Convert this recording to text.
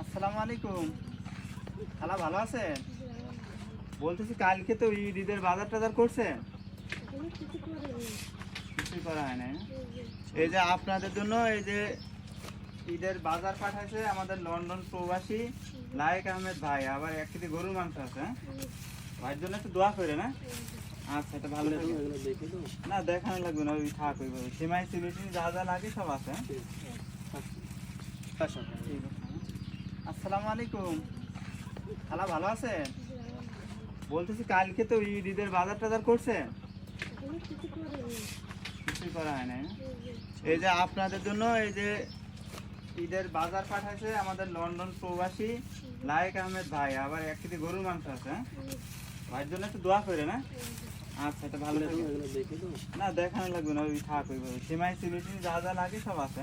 আসসালামু আলাইকুম। খালা ভালো আছেন? বলতেছি কালকে তো ঈদের বাজার টাজার করছেন? কিছুই করা হয় নাই না? এই যে আপনাদের জন্য এই যে ঈদের বাজার পাঠাইছে আমাদের লন্ডন প্রবাসী লায়েক আহমেদ ভাই, আবার 1 কেজি গরুর মাংস আছে। হ্যাঁ, ভাইয়ের জন্য একটু দোয়া করে না। আচ্ছা, এটা ভালো থাকে না, দেখানো লাগবে না, ওই থাক ওইভাবে সেমাই সিমেন্ট যা যা লাগে সব আছে। ঠিক আছে। আসসালামু আলাইকুম। খালা ভালো আছেন? বলতেছি কালকে তো ঈদের বাজার টাজার করছেন? কিছুই করা হয় নাই না? এই যে আপনাদের জন্য এই যে ঈদের বাজার পাঠাইছে আমাদের লন্ডন প্রবাসী লায়েক আহমেদ ভাই, আবার 1 কেজি গরুর মাংস আছে। হ্যাঁ, ভাইয়ের জন্য একটু দোয়া করে না। আচ্ছা, এটা ভালো থাকে না, দেখানো লাগবে না, ওই থাক ওইভাবে সেমাই সিমেন্ট যা যা লাগে সব আছে।